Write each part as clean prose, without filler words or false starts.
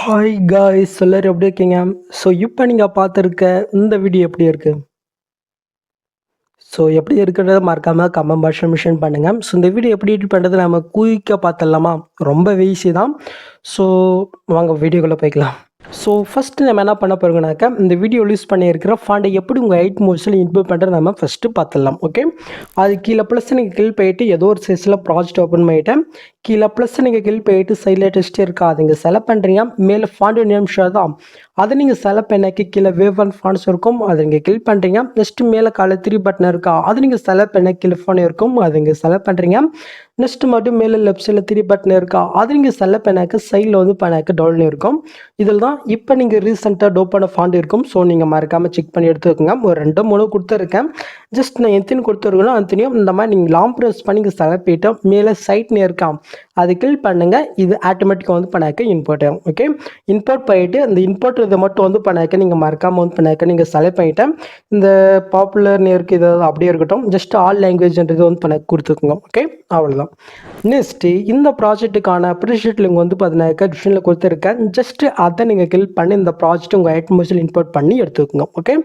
Hi guys எல்லாரும் எப்படி இருக்கீங்க? ஸோ இப்போ நீங்கள் பார்த்துருக்க இந்த வீடியோ எப்படி இருக்கு? ஸோ எப்படி இருக்குன்றத மறக்காமல் கமெண்ட் பாக்ஸில் மென்ஷன் பண்ணுங்கள். ஸோ இந்த வீடியோ எப்படி எடிட் பண்ணுறது நம்ம குயிக்காக பார்த்துடலாமா? ரொம்ப ஈஸி தான். ஸோ வாங்க வீடியோக்குள்ளே போய்க்கலாம். ஸோ ஃபஸ்ட்டு நம்ம என்ன பண்ண போகிறோம்னாக்கா இந்த வீடியோ யூஸ் பண்ணியிருக்கிற ஃபாண்டை எப்படி உங்கள் எயிட் மோட்ஸில் இன்க்ளூட் பண்ணுறது நம்ம ஃபஸ்ட்டு பார்த்துடலாம். ஓகே, அது கீழே ப்ளஸ் நீங்கள் கிளிக் போயிட்டு ஏதோ ஒரு சைஸில் ப்ராஜெக்ட் ஓப்பன் பண்ணிவிட்டேன். கீழே ப்ளஸ் நீங்கள் கிளிக் போயிட்டு சைடில் டெஸ்ட் இருக்கா அது நீங்கள் செலக்ட் பண்ணுறீங்க. மேலே ஃபாண்ட் நேம் ஷோ தான் அதை நீங்கள் செலக்ட் பண்ணாக்கி கீழே வேவ் அண்ட் ஃபாண்ட்ஸ் இருக்கும் அதை நீங்கள் கிளிக் பண்ணுறீங்க. நெக்ஸ்ட்டு மேலே காலை 3 பட்டன் இருக்கா அது நீங்கள் செலக்ட் பண்ண கீழே ஃபோன் இருக்கும் அதை நீங்கள் செலக்ட் பண்ணுறீங்க. நெக்ஸ்ட் மட்டும் மேலே லெஃப்ட் சைடில் 3 பட்டன் இருக்கா அது நீங்கள் செலக்ட் பண்ணாக்க சைடில் வந்து பண்ணாக்க டவுன் இருக்கும். இதில் தான் இப்போ நீங்கள் ரீசெண்டாக டோப் பண்ண ஃபாண்ட் இருக்கும். ஸோ நீங்கள் மறக்காமல் செக் பண்ணி எடுத்துக்கோங்க. ஒரு 2-3 கொடுத்துருக்கேன். ஜஸ்ட் நான் எத்தனை கொடுத்துருக்கணும் அத்தனையும் இந்த மாதிரி நீங்கள் லாங் ப்ரெஸ் பண்ணி நீங்கள் செலக்ட் பண்ணிட்டு மேலே சைட்னு இருக்கா அது கிளிக் பண்ணுங்கள். இது ஆட்டோமேட்டிக்காக வந்து பண்ணாக்க இம்போர்ட் ஆகும். ஓகே, இம்போர்ட் பண்ணிவிட்டு இந்த இம்போர்ட் இதை மட்டும் வந்து பண்ணாக்க நீங்கள் மறக்காமல் வந்து பண்ணாக்க நீங்கள் செலக்ட் பண்ணிவிட்டேன். இந்த பாப்புலர் நேருக்கு இது அப்படியே இருக்கட்டும். ஜஸ்ட் ஆல் லாங்குவேஜ்ன்றது வந்து பண்ண கொடுத்துக்கோங்க. ஓகே, அவ்வளோதான். நெக்ஸ்ட்டு இந்த ப்ராஜெக்ட்டுக்கான ப்ரீஷீட் லிங்க் வந்து பார்த்தீங்கன்னாக்கா டிஸ்கிரிப்ஷனில் கொடுத்துருக்கேன். ஜஸ்ட்டு அதை நீங்கள் கிளிக் பண்ணி இந்த ப்ராஜெக்ட் உங்கள் ஐட்மோஸில் இம்போர்ட் பண்ணி எடுத்துக்கோங்க. ஓகே,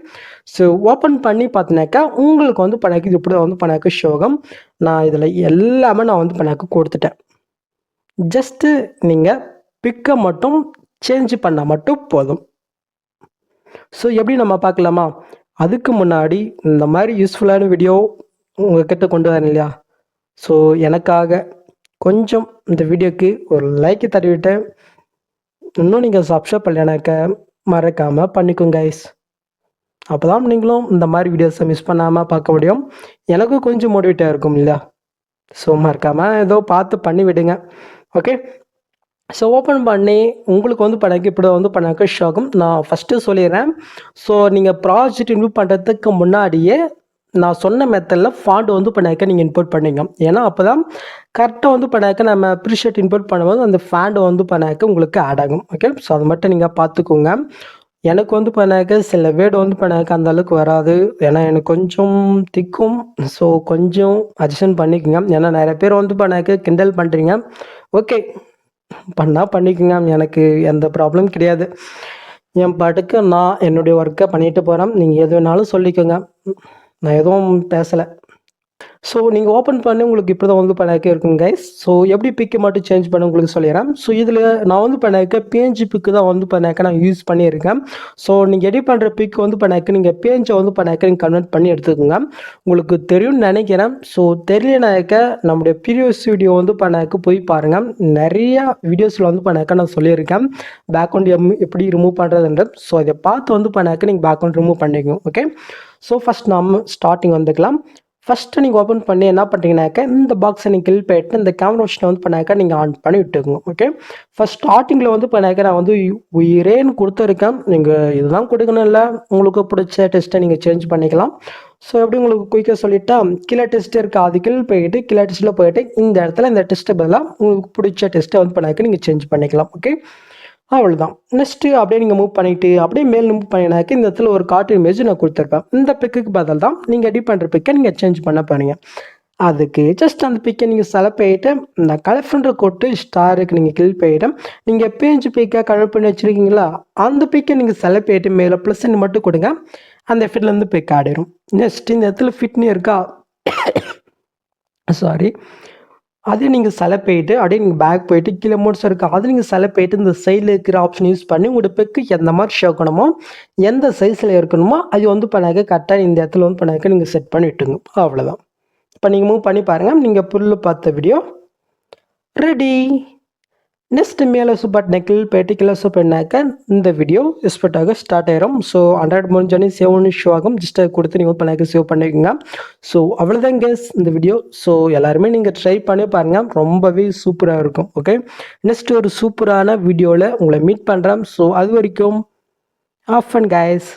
ஸோ ஓப்பன் பண்ணி பார்த்தீங்கன்னாக்கா உங்களுக்கு வந்து பண்ணாக்க இது இப்படி வந்து பண்ணாக்க ஷோகம். நான் இதில் எல்லாமே நான் வந்து பண்ணாக்க கொடுத்துட்டேன். ஜஸ்ட்டு நீங்கள் பிக்கை மட்டும் சேஞ்ச் பண்ணால் மட்டும் போதும். ஸோ எப்படி நம்ம பார்க்கலாமா? அதுக்கு முன்னாடி இந்த மாதிரி யூஸ்ஃபுல்லான வீடியோ உங்கள்கிட்ட கொண்டு வரேன் இல்லையா? ஸோ எனக்காக கொஞ்சம் இந்த வீடியோக்கு ஒரு லைக் தருவிட்டு இன்னும் நீங்கள் சப்ஸ்கிரைப் பண்ணலைனாக்க மறக்காமல் பண்ணிக்கோங்க கைஸ். அப்போ தான் நீங்களும் இந்த மாதிரி வீடியோஸை மிஸ் பண்ணாமல் பார்க்க முடியும். எனக்கும் கொஞ்சம் மோட்டிவேட்டாக இருக்கும் இல்லையா? ஸோ மறக்காமல் ஏதோ பார்த்து பண்ணி விடுங்க. ஓகே, ஸோ ஓப்பன் பண்ணி உங்களுக்கு வந்து பண்ணாக்க இப்படி வந்து பண்ணாக்க ஷாகும். நான் ஃபஸ்ட்டு சொல்லிடுறேன். ஸோ நீங்கள் ப்ராஜெக்ட் இன்க்ளூட் பண்ணுறதுக்கு முன்னாடியே நான் சொன்ன மெத்தடில் ஃபாண்ட் வந்து பண்ணாக்க நீங்கள் இம்போர்ட் பண்ணிங்க. ஏன்னா அப்போ தான் கரெக்டாக வந்து பண்ணாக்க நம்ம ப்ரீஷீட் இம்போர்ட் பண்ணும்போது அந்த ஃபேண்ட் வந்து பண்ணாக்க உங்களுக்கு ஆட் ஆகும். ஓகே, ஸோ அதை மட்டும் நீங்கள் பார்த்துக்கோங்க. எனக்கு வந்து பண்ணாக்க சில வேர்டு வந்து பண்ணாக்க அந்த அளவுக்கு வராது. ஏன்னா எனக்கு கொஞ்சம் திக்கும். ஸோ கொஞ்சம் அட்ஜஸ்ட் பண்ணிக்கோங்க. ஏன்னா நிறைய பேர் வந்து பண்ணாக்க கிண்டல் பண்ணுறீங்க. ஓகே, பண்ணால் பண்ணிக்கோங்க. எனக்கு எந்த ப்ராப்ளம் கிடையாது. என் பாட்டுக்கு நான் என்னுடைய ஒர்க்கை பண்ணிட்டு போகிறேன். நீங்கள் எது வேணாலும் சொல்லிக்கோங்க. நான் எதுவும் பேசலை. ஸோ நீங்கள் ஓப்பன் பண்ணி உங்களுக்கு இப்படி தான் வந்து பண்ணாக்க இருக்குங்க கைஸ். ஸோ எப்படி பிக்கு மட்டும் சேஞ்ச் பண்ண உங்களுக்கு சொல்லிடுறேன். ஸோ இதில் நான் வந்து பண்ணாக்க பிஎன்ஜி பிக்கு தான் வந்து பண்ணாக்க நான் யூஸ் பண்ணியிருக்கேன். ஸோ நீங்கள் எடிட் பண்ணுற பிக்கு வந்து பண்ணாக்க நீங்கள் பிஎன்ஜை வந்து பண்ணாக்க நீங்கள் கன்வெர்ட் பண்ணி எடுத்துக்கோங்க. உங்களுக்கு தெரியும்னு நினைக்கிறேன். ஸோ தெரியலனாக்க நம்முடைய ப்ரீவியஸ் வீடியோ வந்து பண்ணாக்க போய் பாருங்கள். நிறையா வீடியோஸில் வந்து பண்ணாக்க நான் சொல்லியிருக்கேன் பேக்ரவுண்ட் எப்படி ரிமூவ் பண்ணுறதுன்றது. ஸோ இதை பார்த்து வந்து பண்ணாக்க நீங்கள் பேக்ரவுண்ட் ரிமூவ் பண்ணிக்கோங்க. ஓகே, ஸோ ஃபஸ்ட் நம்ம ஸ்டார்டிங் வந்துக்கலாம். ஃபஸ்ட்டு நீங்கள் ஓப்பன் பண்ணி என்ன பண்ணுறீங்கனாக்கா இந்த பாக்ஸை நீங்கள் கிளிக் பண்ணிட்டு இந்த கேமரா ஆப்ஷனை வந்து பண்ணாக்கா நீங்கள் ஆன் பண்ணி விட்டுக்கோங்க. ஓகே, ஃபஸ்ட் ஸ்டார்டிங்கில் வந்து பண்ணாக்க நான் வந்து உயிரேன்னு கொடுத்துருக்கேன். நீங்கள் இதெல்லாம் கொடுக்கணும் இல்லை, உங்களுக்கு பிடிச்ச டெஸ்ட்டை நீங்கள் சேஞ்ச் பண்ணிக்கலாம். ஸோ எப்படி உங்களுக்கு குயிக்காக சொல்லிட்டா கீழே டெஸ்ட் இருக்கா அது கீழே போயிட்டு கீழே டெஸ்ட்டில் போயிட்டு இந்த இடத்துல இந்த டெஸ்ட்டை பதிலாக உங்களுக்கு பிடிச்ச டெஸ்ட்டை வந்து பண்ணாக்க நீங்கள் சேஞ்ச் பண்ணிக்கலாம். ஓகே, அவ்வளோதான். நெக்ஸ்ட்டு அப்படியே நீங்கள் மூவ் பண்ணிவிட்டு அப்படியே மேல் மூவ் பண்ணினாக்க இந்த இடத்துல ஒரு கார்ட்டூன் இமேஜ் நான் கொடுத்துருப்பேன். இந்த பிக்குக்கு பதில் தான் நீங்கள் எடிட் பண்ணுற பிக்கை நீங்கள் சேஞ்ச் பண்ண போறீங்க. அதுக்கு ஜஸ்ட் அந்த பிக்கை நீங்கள் செலக்ட் பண்ணிட்டு இந்த கலெக்ஷன்ற கொட்டு ஸ்டாருக்கு நீங்கள் கிளிக் பண்ணிட்டு நீங்கள் பேஜ் பிக்கை கனெக்ட் பண்ணி வச்சுருக்கீங்களா அந்த பிக்கை நீங்கள் செலக்ட் பண்ணிட்டு மேலே ப்ளஸ்ன்னு மட்டும் கொடுங்க. அந்த எஃபெக்ட்லேருந்து பிக் ஆடிடும். நெக்ஸ்ட் இந்த இடத்துல ஃபிட்னு இருக்கா சாரி அதே நீங்கள் செலக்ட் பண்ணிட்டு அப்படியே நீங்கள் பேக் போயிட்டு கீழே மோட்ஸ் இருக்கா அது நீங்கள் செலக்ட் பண்ணிட்டு இந்த சைடில் இருக்கிற ஆப்ஷன் யூஸ் பண்ணி உங்களோட பெக்கு எந்த மாதிரி ஷோ இருக்கணுமோ எந்த சைஸில் இருக்கணுமோ அது வந்து பண்ணாக்க கரெக்டாக இந்த இடத்துல வந்து பண்ணாக்க நீங்கள் செட் பண்ணி விட்டுங்க. அவ்வளோதான். இப்போ நீங்கள் மூவ் பண்ணி பாருங்கள். நீங்கள் புல்லு பார்த்த வீடியோ ரெடி. நெக்ஸ்ட் மேலே சூப்பர் நெக்கில் போயிட்டு கீழே சூப்பர்னாக்க இந்த வீடியோ எக்ஸ்பெக்டாக ஸ்டார்ட் ஆயிரும். ஸோ 100 முடிஞ்சோடனே சேவ்னு ஷோ ஆகும். ஜஸ்ட் கொடுத்து நீங்கள் பண்ணாக்க சேவ் பண்ணிக்கோங்க. ஸோ அவ்வளோதான் கேஸ் இந்த வீடியோ. ஸோ எல்லாருமே நீங்கள் ட்ரை பண்ணி பாருங்கள், ரொம்பவே சூப்பராக இருக்கும். ஓகே, நெக்ஸ்ட் ஒரு சூப்பரான வீடியோவில் உங்களை மீட் பண்ணுறேன். ஸோ அது வரைக்கும் ஆஃப் அண்ட் கைஸ்.